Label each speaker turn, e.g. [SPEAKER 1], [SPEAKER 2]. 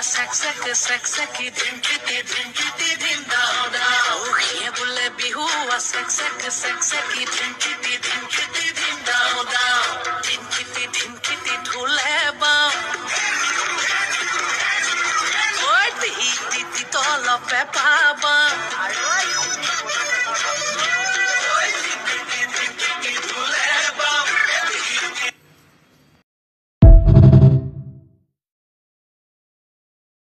[SPEAKER 1] সেকসেকি ধিনকিটি ধিন দাও দাও সিয়ে বোলে বিহু সেকসেকি ধিনকিটি ধিন দাও দাও ধিনকিটি ঢোলে বাও ঐ টি তল পেপা